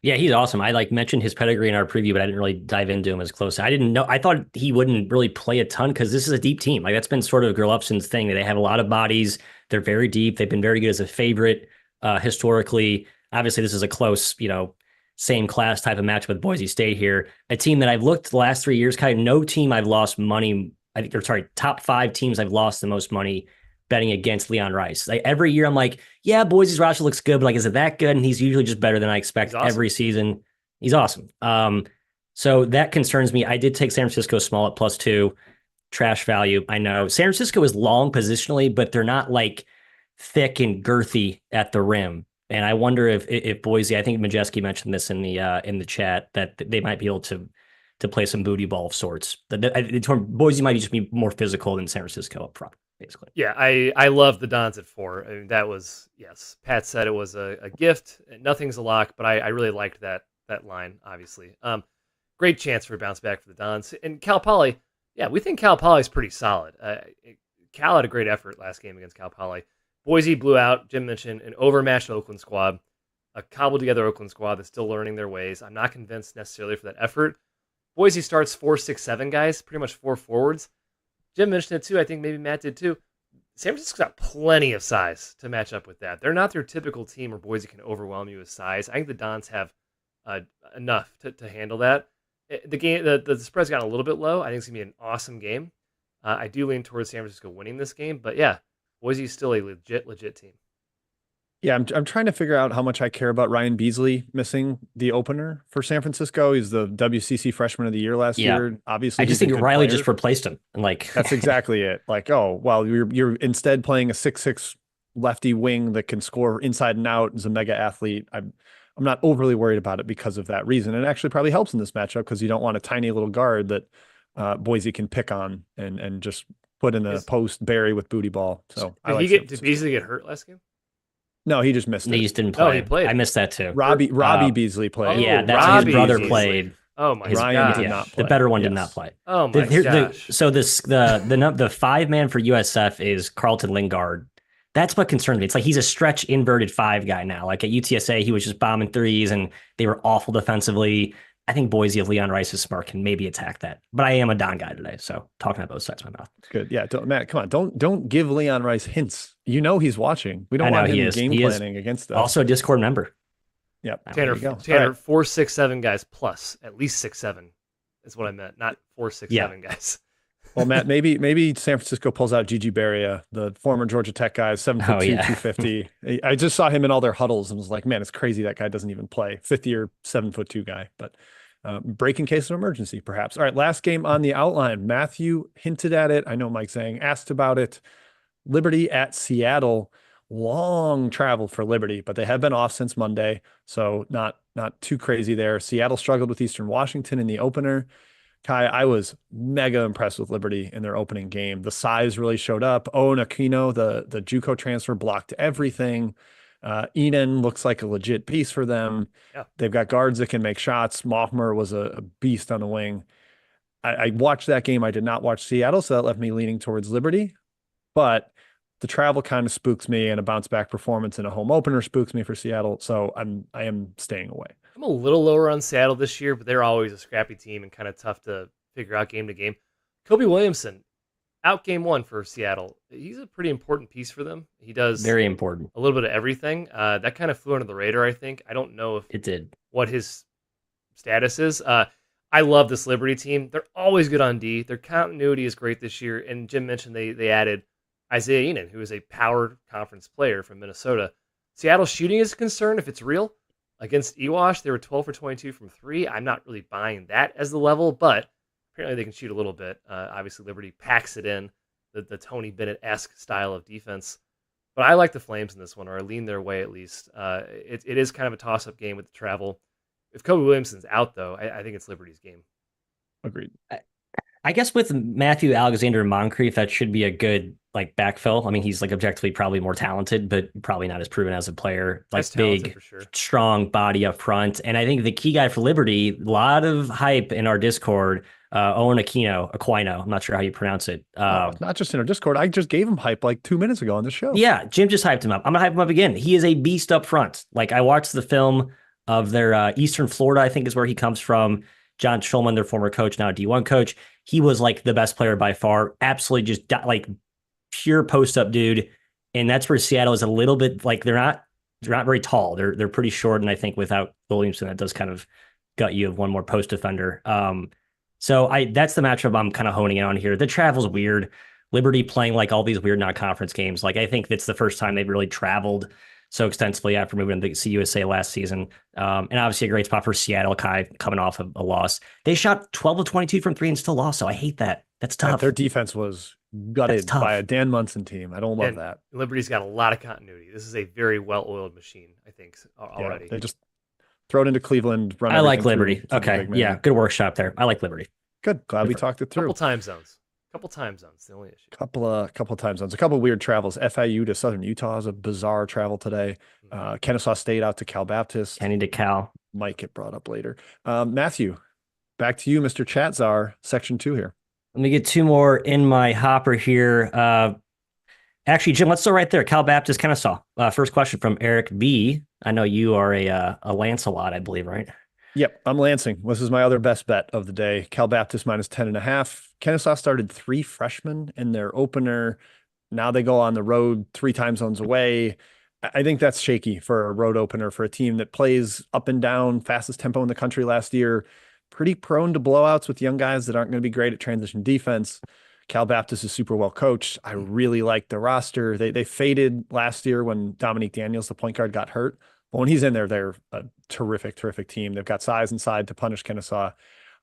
Yeah, he's awesome. I like mentioned his pedigree in our preview, but I didn't really dive into him as close. I didn't know. I thought he wouldn't really play a ton because this is a deep team. Like that's been sort of Gerlufsen's thing. They have a lot of bodies. They're very deep. They've been very good as a favorite historically. Obviously, this is a close, same class type of match with Boise State here. A team that I've looked the last 3 years, kind of no team I've lost money. Top 5 teams I've lost the most money betting against Leon Rice. Like every year I'm like, yeah, Boise's roster looks good, but like, is it that good? And he's usually just better than I expect every season. He's awesome. So that concerns me. I did take San Francisco small at +2, trash value. I know San Francisco is long positionally, but they're not like thick and girthy at the rim. And I wonder if Boise, I think Majeski mentioned this in the chat, that they might be able to play some booty ball of sorts. Boise might just be more physical than San Francisco up front, basically. Yeah, I love the Dons at 4. I mean, that was, yes, Pat said it was a gift. Nothing's a lock, but I really liked that line, obviously. Great chance for a bounce back for the Dons. And Cal Poly, yeah, we think Cal Poly is pretty solid. Cal had a great effort last game against Cal Poly. Boise blew out, Jim mentioned, an overmatched Oakland squad, a cobbled-together Oakland squad that's still learning their ways. I'm not convinced necessarily for that effort. Boise starts 4, 6, 7 guys, pretty much 4 forwards. Jim mentioned it too. I think maybe Matt did too. San Francisco's got plenty of size to match up with that. They're not their typical team where Boise can overwhelm you with size. I think the Dons have enough to handle that. The spread's gotten a little bit low. I think it's going to be an awesome game. I do lean towards San Francisco winning this game, but yeah, Boise is still a legit team. Yeah, I'm trying to figure out how much I care about Ryan Beasley missing the opener for San Francisco. He's the WCC Freshman of the Year last year. Obviously, I just think Riley just replaced him. And that's exactly it. Like, oh, well, you're instead playing a 6'6" lefty wing that can score inside and out. Is a mega athlete. I'm not overly worried about it because of that reason. It actually probably helps in this matchup because you don't want a tiny little guard that Boise can pick on and just put in the post bury with booty ball. So did Beasley get hurt last game? No, he just missed it. He just didn't play. Oh, he played. I missed that too. Robbie Beasley played. Yeah, that's Robbie his brother Beasley played. Oh my Ryan did not play. The better one did not play. Oh my gosh. So the 5-man for USF is Carlton Lingard. That's what concerns me. It's like he's a stretch inverted 5 guy now. Like at UTSA, he was just bombing threes and they were awful defensively. I think Boise, if Leon Rice is smart, can maybe attack that. But I am a Don guy today, so talking out both sides of my mouth. Good. Yeah, Matt, come on. Don't give Leon Rice hints. You know he's watching. We don't want him game planning against us. Also a Discord member. Yep. Tanner, 4, 6, 7 guys plus at least 6, 7 is what I meant. Not 4, 6, 7 guys. Well, Matt, maybe San Francisco pulls out Gigi Berria, the former Georgia Tech guy, 7'2", 250. I just saw him in all their huddles and was like, man, it's crazy that guy doesn't even play. 50 or 7'2" guy, but break in case of emergency, perhaps. All right, last game on the outline. Matthew hinted at it. I know Mike Zhang asked about it. Liberty at Seattle. Long travel for Liberty, but they have been off since Monday, so not too crazy there. Seattle struggled with Eastern Washington in the opener. Kai, I was mega impressed with Liberty in their opening game. The size really showed up. Owen Aquino, the JUCO transfer, blocked everything. Enan looks like a legit piece for them. Yeah. They've got guards that can make shots. Moffmer was a beast on the wing. I watched that game. I did not watch Seattle, so that left me leaning towards Liberty. But the travel kind of spooks me, and a bounce back performance in a home opener spooks me for Seattle. So I am staying away. I'm a little lower on Seattle this year, but they're always a scrappy team and kind of tough to figure out game to game. Kobe Williamson, out game one for Seattle. He's a pretty important piece for them. He does Very important. a little bit of everything. That kind of flew under the radar, I think. I don't know if It did. what his status is. I love this Liberty team. They're always good on D. Their continuity is great this year. And Jim mentioned they added Isaiah Enan, who is a power conference player from Minnesota. Seattle shooting is a concern if it's real. Against Ewash, they were 12 for 22 from three. I'm not really buying that as the level, but apparently they can shoot a little bit. Obviously, Liberty packs it in, the Tony Bennett-esque style of defense. But I like the Flames in this one, or I lean their way at least. It is kind of a toss-up game with the travel. If Kobe Williamson's out, though, I think it's Liberty's game. Agreed. I guess with Matthew Alexander Moncrief, that should be a good backfill. I mean, he's objectively probably more talented, but probably not as proven as a player. That's big, for sure. Strong body up front. And I think the key guy for Liberty, a lot of hype in our Discord, Owen Aquino. I'm not sure how you pronounce it. Not just in our Discord. I just gave him hype 2 minutes ago on the show. Yeah, Jim just hyped him up. I'm going to hype him up again. He is a beast up front. I watched the film of their Eastern Florida, I think is where he comes from. John Schulman, their former coach, now a D1 coach. He was the best player by far. Absolutely just pure post-up dude. And that's where Seattle is a little bit they're not very tall. They're pretty short. And I think without Williamson, that does kind of gut you of one more post defender. So that's the matchup I'm kind of honing in on here. The travel's weird. Liberty playing all these weird non-conference games. I think it's the first time they've really traveled so extensively after moving to CUSA last season. And obviously a great spot for Seattle, Kai, coming off of a loss. They shot 12 of 22 from three and still lost, so I hate that. That's tough. Their defense was gutted by a Dan Munson team. I don't love that. Liberty's got a lot of continuity. This is a very well-oiled machine, I think, already. Yeah, they just throw it into Cleveland. I like Liberty. Okay, yeah, good workshop there. I like Liberty. Good. Glad we talked it through. Couple time zones. The only issue. Couple time zones. A couple weird travels. FIU to Southern Utah is a bizarre travel today. Kennesaw State out to Cal Baptist. Kenny to Cal. Might get brought up later. Matthew, back to you, Mr. Chatzar, section 2 here. Let me get two more in my hopper here. Actually, Jim, let's start right there. Cal Baptist, Kennesaw. First question from Eric B. I know you are a Lancelot, I believe, right? Yep, I'm Lansing. This is my other best bet of the day. Cal Baptist minus 10.5. Kennesaw started 3 freshmen in their opener. Now they go on the road 3 time zones away. I think that's shaky for a road opener for a team that plays up and down, fastest tempo in the country last year. Pretty prone to blowouts with young guys that aren't going to be great at transition defense. Cal Baptist is super well coached. I really like the roster. They faded last year when Dominique Daniels, the point guard, got hurt. But when he's in there, they're a terrific team. They've got size inside to punish Kennesaw.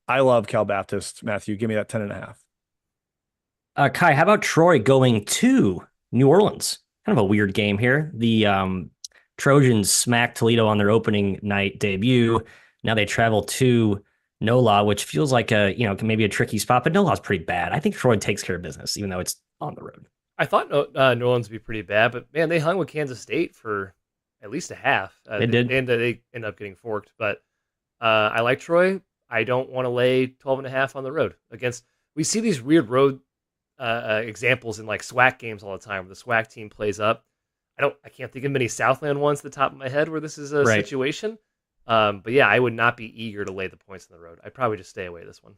I love Cal Baptist. Matthew, give me that 10.5. Kai, how about Troy going to New Orleans? Kind of a weird game here. The Trojans smacked Toledo on their opening night debut. Now they travel to NOLA, which feels like maybe a tricky spot, but NOLA's pretty bad. I think Troy takes care of business, even though it's on the road. I thought New Orleans would be pretty bad, but man, they hung with Kansas State for at least a half. They did. And they end up getting forked. But I like Troy. I don't want to lay 12.5 on the road against. We see these weird road examples in SWAC games all the time where the SWAC team plays up. I can't think of many Southland ones at the top of my head where this is a situation. But yeah, I would not be eager to lay the points on the road. I'd probably just stay away this one.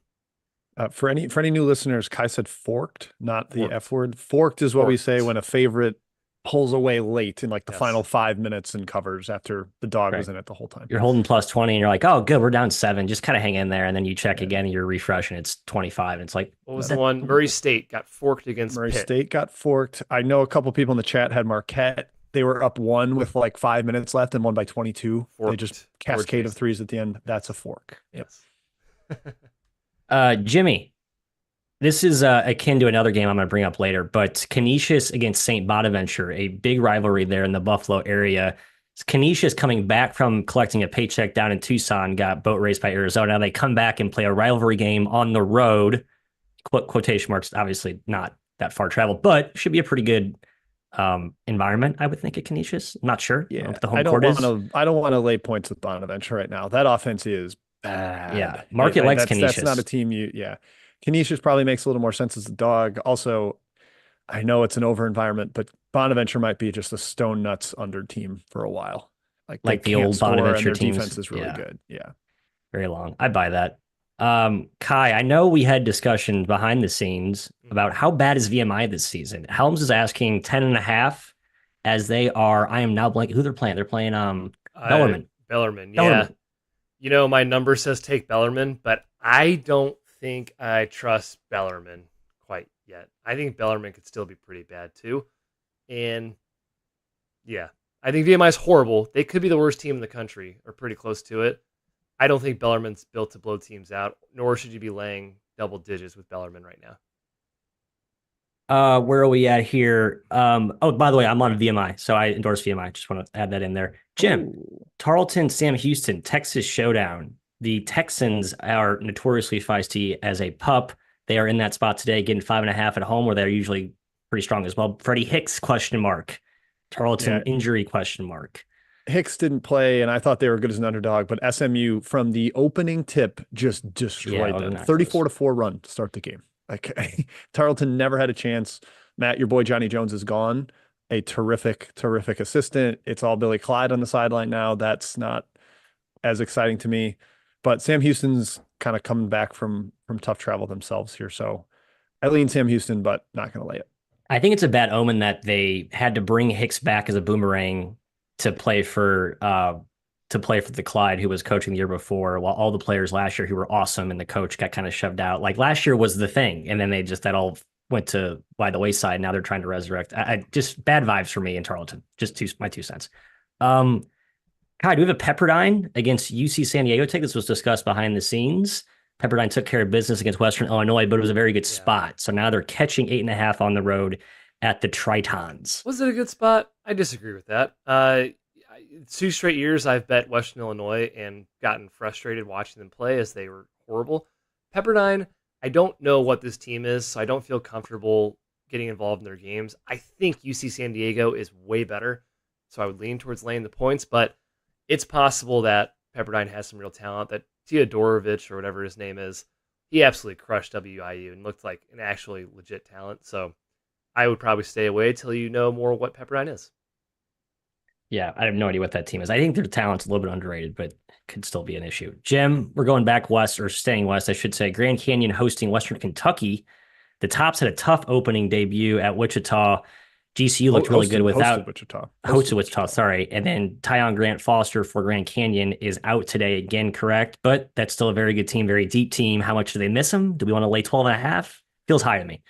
For any new listeners, Kai said forked, not the F word. Forked is what we say when a favorite pulls away late in the final 5 minutes and covers after the dog was in it the whole time. You're holding plus 20 and you're like, oh, good, we're down 7. Just kind of hang in there. And then you check again and you're refreshing. It's 25. And it's like, what was the one? Murray State got forked against Murray Pitt. State got forked. I know a couple people in the chat had Marquette. They were up 1 with 5 minutes left and won by 22. Forked. They just cascade of threes at the end. That's a fork. Yes. Jimmy, this is akin to another game I'm going to bring up later, but Canisius against St. Bonaventure, a big rivalry there in the Buffalo area. Canisius coming back from collecting a paycheck down in Tucson, got boat raced by Arizona. Now they come back and play a rivalry game on the road. Quotation marks, obviously not that far traveled, but should be a pretty good environment, I would think, at Canisius. I'm not sure Yeah, what the home court is. I don't want to lay points with Bonaventure right now. That offense is Yeah, bad. Market likes That's not a Canisius. team yeah. Canisius probably makes a little more sense as a dog. Also, I know it's an over environment, but Bonaventure might be just a stone nuts under team for a while. Like they Like the can't old score and Bonaventure their defense teams. is really Yeah, good. Yeah. very long. I buy that. Kai, I know we had discussions behind the scenes Mhm. about how bad is VMI this season. Helms is asking 10.5 as they are. I am now blanking who they're playing. They're playing Bellarmine. Bellarmine, yeah. Bellarmine. My number says take Bellarmine, but I don't think I trust Bellarmine quite yet. I think Bellarmine could still be pretty bad too. And yeah, I think VMI is horrible. They could be the worst team in the country or pretty close to it. I don't think Bellarmine's built to blow teams out, nor should you be laying double digits with Bellarmine right now. Where are we at here? Oh, by the way, I'm on VMI, so I endorse VMI. Just want to add that in there. Jim, Oh, Tarleton, Sam Houston, Texas Showdown. The Texans are notoriously feisty as a pup. They are in that spot today, getting 5.5 at home, where they're usually pretty strong as well. Freddie Hicks, question mark. yeah. Tarleton injury, question mark. Hicks didn't play, and I thought they were good as an underdog, but SMU from the opening tip just Yeah, it destroyed was them. not close. 34-4 run to start the game. Like Tarleton never had a chance. Matt, your boy Johnny Jones is gone. A terrific, terrific assistant. It's all Billy Clyde on the sideline now. That's not as exciting to me. But Sam Houston's kind of coming back from tough travel themselves here. So I lean Sam Houston, but not going to lay it. I think it's a bad omen that they had to bring Hicks back as a boomerang to play for the Clyde, who was coaching the year before, while all the players last year who were awesome and the coach got kind of shoved out. Like last year was the thing, and then that all went to by the wayside. Now they're trying to resurrect. I just bad vibes for me in Tarleton. Just my 2 cents. Um, God, do we have a Pepperdine against UC San Diego take? This was discussed behind the scenes. Pepperdine took care of business against Western Illinois, but it was a very good Yeah. spot. So now they're catching 8.5 on the road at the Tritons. Was it a good spot? I disagree with that. 2 straight years I've bet Western Illinois and gotten frustrated watching them play as they were horrible. Pepperdine, I don't know what this team is, so I don't feel comfortable getting involved in their games. I think UC San Diego is way better, so I would lean towards laying the points, but it's possible that Pepperdine has some real talent, that Teodorovich or whatever his name is, he absolutely crushed WIU and looked like an actually legit talent. So I would probably stay away till you know more what Pepperdine is. Yeah, I have no idea what that team is. I think their talent's a little bit underrated, but could still be an issue. Jim, we're going back west, or staying west, I should say. Grand Canyon hosting Western Kentucky. The Tops had a tough opening debut at Wichita. GCU looked really good without hosted Wichita, sorry. And then Tyon Grant Foster for Grand Canyon is out today again, correct? But that's still a very good team, very deep team. How much do they miss him? Do we want to lay 12.5? Feels high to me.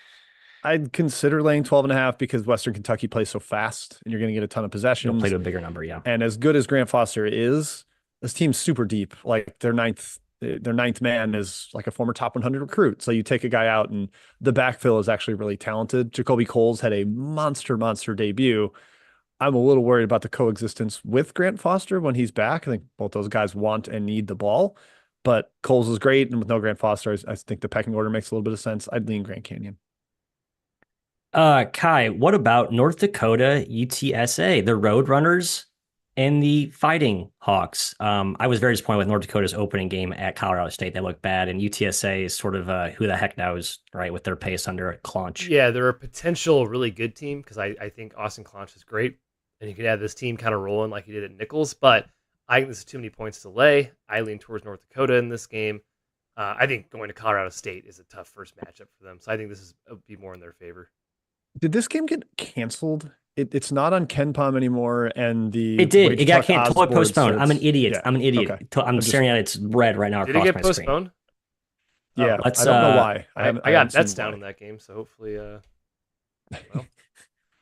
I'd consider laying 12.5 because Western Kentucky plays so fast and you're going to get a ton of You'll possessions. play to a bigger number, yeah. And as good as Grant Foster is, this team's super deep. Like their ninth man is like a former top 100 recruit. So you take a guy out and the backfill is actually really talented. Jacoby Coles had a monster debut. I'm a little worried about the coexistence with Grant Foster when he's back. I think both those guys want and need the ball, but Coles is great. And with no Grant Foster, I think the pecking order makes a little bit of sense. I'd lean Grand Canyon. Kai, what about North Dakota UTSA, the Roadrunners and the Fighting Hawks? I was very disappointed with North Dakota's opening game at Colorado State. They looked bad, and UTSA is sort of who the heck knows, right, with their pace under Clonch. Yeah, they're a potential really good team because I think Austin Clonch is great, and you could have this team kind of rolling like he did at Nichols, but I think this is too many points to lay. I lean towards North Dakota in this game. I think going to Colorado State is a tough first matchup for them, so I think this is would be more in their favor. Did this game get canceled? It's not on Ken Palm anymore, and It did. It got totally postponed. I'm an idiot. Yeah. I'm an idiot. Okay. I'm staring at it. It's red right now Did it across get my postponed? Screen. Yeah, let's, I don't know why. I got bets down in that game, so hopefully, well.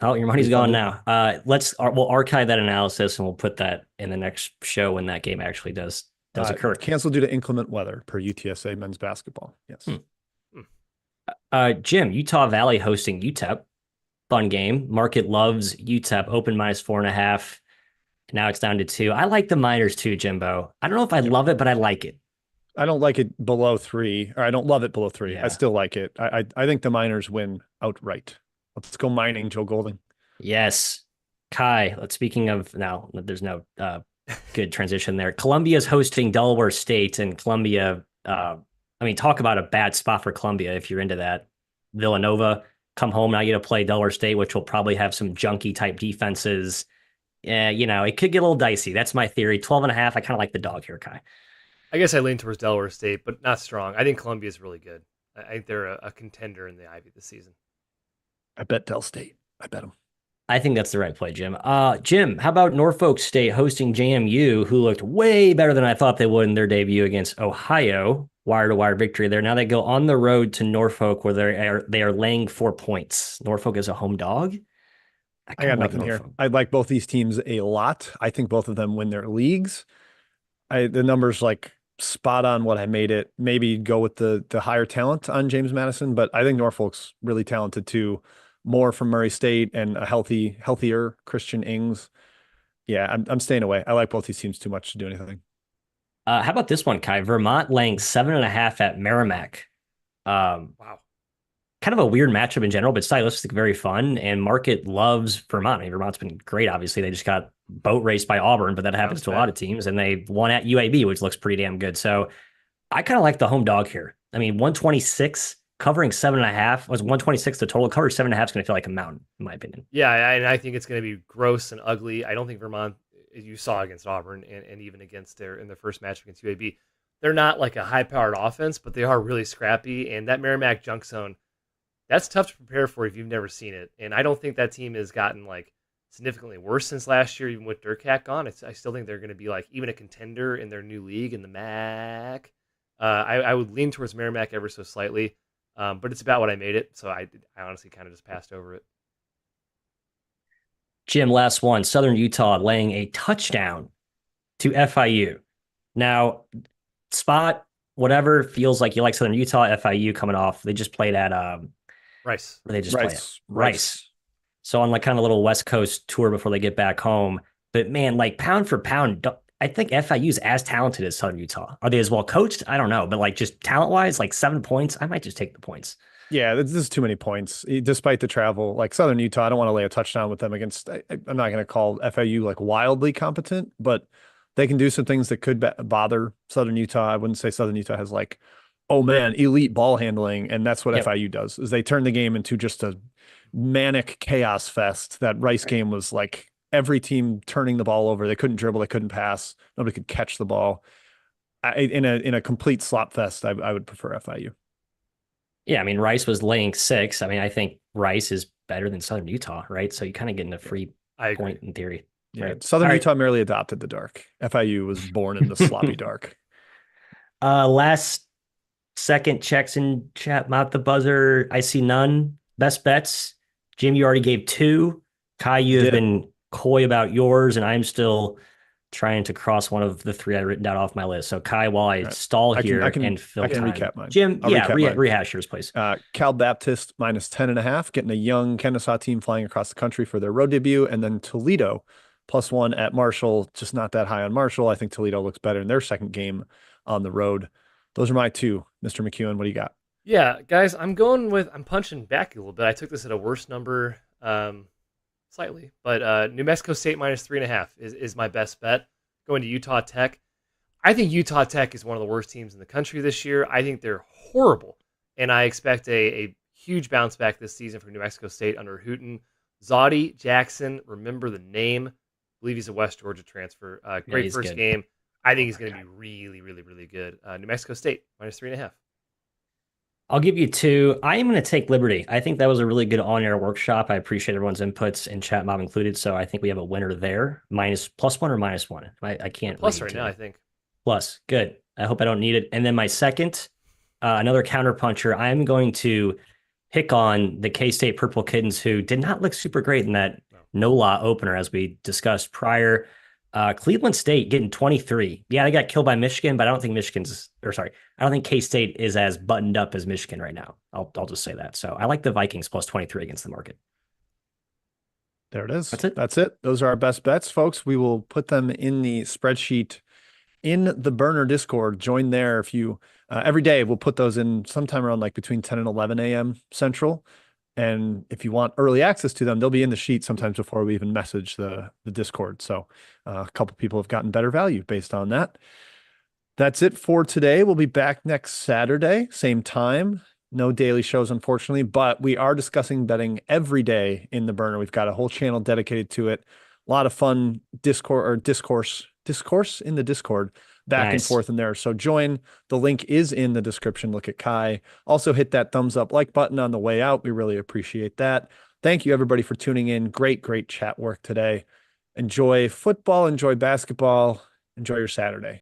Oh, your money's gone now. We'll archive that analysis and we'll put that in the next show when that game actually does occur. Canceled due to inclement weather per UTSA men's basketball. Yes. Jim, Utah Valley hosting UTEP. Fun game. Market loves UTEP. Open -4.5. Now it's down to 2. I like the Miners too, Jimbo. I don't know if I love it, but I like it. I don't like it below 3, or I don't love it below 3. Yeah. I still like it. I think the Miners win outright. Let's go mining, Joe Golding. Yes. Kai, speaking of now, there's no good transition there. Columbia's hosting Delaware State, and Columbia, I mean, talk about a bad spot for Columbia if you're into that. Villanova come home now, you get to play Delaware State, which will probably have some junky type defenses. It could get a little dicey. That's my theory. 12 and a half. I kind of like the dog here, Kai. I guess I lean towards Delaware State, but not strong. I think Columbia is really good. I think they're a contender in the Ivy this season. I bet Dell State. I bet them. I think that's the right play, Jim. Jim, how about Norfolk State hosting JMU, who looked way better than I thought they would in their debut against Ohio? Wire-to-wire victory there. Now they go on the road to Norfolk, where they are laying 4 points. Norfolk is a home dog. I got nothing here. I like both these teams a lot. I think both of them win their leagues. The numbers like spot on what I made it. Maybe go with the higher talent on James Madison, but I think Norfolk's really talented too. More from Murray State and a healthier Christian Ings. Yeah, I'm staying away. I like both these teams too much to do anything. How about this one, Kai? Vermont laying 7.5 at Merrimack. Wow. Kind of a weird matchup in general, but stylistic, very fun. And market loves Vermont. I mean, Vermont's been great. Obviously, they just got boat raced by Auburn, but that happens to a lot of teams. And they won at UAB, which looks pretty damn good. So I kind of like the home dog here. I mean, 126 covering 7.5 was 126. The total cover 7.5 is going to feel like a mountain, in my opinion. Yeah, and I think it's going to be gross and ugly. I don't think Vermont, as you saw against Auburn and even against in their first match against UAB, they're not like a high-powered offense, but they are really scrappy. And that Merrimack junk zone, that's tough to prepare for if you've never seen it. And I don't think that team has gotten like significantly worse since last year, even with Durkat gone. I still think they're going to be like even a contender in their new league in the MAC. I would lean towards Merrimack ever so slightly, but it's about what I made it. So I honestly kind of just passed over it. Jim, last one. Southern Utah laying a touchdown to FIU. Now, spot, whatever, feels like you like Southern Utah. FIU coming off. They just played at Rice. Where they just play it? Rice. So on like kind of a little West Coast tour before they get back home. But man, like pound for pound, I think FIU is as talented as Southern Utah. Are they as well coached? I don't know. But like just talent-wise, like 7 points, I might just take the points. Yeah, this is too many points. Despite the travel, like Southern Utah, I don't want to lay a touchdown with them against. I'm not going to call FIU like wildly competent, but they can do some things that could bother Southern Utah. I wouldn't say Southern Utah has like, oh man, elite ball handling, and that's what FIU does. Is they turn the game into just a manic chaos fest. That Rice game was like every team turning the ball over. They couldn't dribble, they couldn't pass, nobody could catch the ball. In a complete slop fest, I would prefer FIU. Yeah, I mean, Rice was laying 6. I mean, I think Rice is better than Southern Utah, right? So you kind of get in a free point in theory. Yeah, right? Southern Utah merely adopted the dark. FIU was born in the sloppy dark. Last second checks in chat, not the buzzer. I see none. Best bets. Jim, you already gave 2. Kai, you have been coy about yours, and I'm still trying to cross one of the 3 I written down off my list. So Kai, while I stall here and fill time. Recap mine. Jim, rehash yours, please. Cal Baptist minus 10.5, getting a young Kennesaw team flying across the country for their road debut, and then Toledo +1 at Marshall, just not that high on Marshall. I think Toledo looks better in their second game on the road. Those are my 2. Mr. McEwen, what do you got? Yeah, guys, I'm punching back a little bit. I took this at a worse number, slightly, but New Mexico State minus 3.5 is my best bet. Going to Utah Tech. I think Utah Tech is one of the worst teams in the country this year. I think they're horrible, and I expect a huge bounce back this season for New Mexico State under Hooten. Zoddy Jackson, remember the name. I believe he's a West Georgia transfer. Great first game. I think he's going to be really, really, really good. New Mexico State minus 3.5. I'll give you 2. I am going to take Liberty. I think that was a really good on-air workshop. I appreciate everyone's inputs and chat mob included. So I think we have a winner there. +1 or -1? I can't. Plus right now, I think. Plus. Good. I hope I don't need it. And then my second, another counterpuncher. I'm going to pick on the K-State Purple Kittens, who did not look super great in that no-law opener, as we discussed prior. Cleveland State getting 23. Yeah, they got killed by Michigan, but I don't think I don't think K-State is as buttoned up as Michigan right now. I'll just say that. So I like the Vikings +23 against the market. There it is. That's it. Those are our best bets, folks. We will put them in the spreadsheet in the Burner Discord. Join there if you every day. We'll put those in sometime around like between 10 and 11 a.m. Central. And if you want early access to them, they'll be in the sheet sometimes before we even message the Discord. So a couple people have gotten better value based on that. That's it for today. We'll be back next Saturday, same time. No daily shows, unfortunately, but we are discussing betting every day in the burner. We've got a whole channel dedicated to it. A lot of fun discourse in the Discord back and forth in there. So join. The link is in the description. Look at Kai. Also hit that thumbs up like button on the way out. We really appreciate that. Thank you everybody for tuning in. Great chat work today. Enjoy football, enjoy basketball, enjoy your Saturday.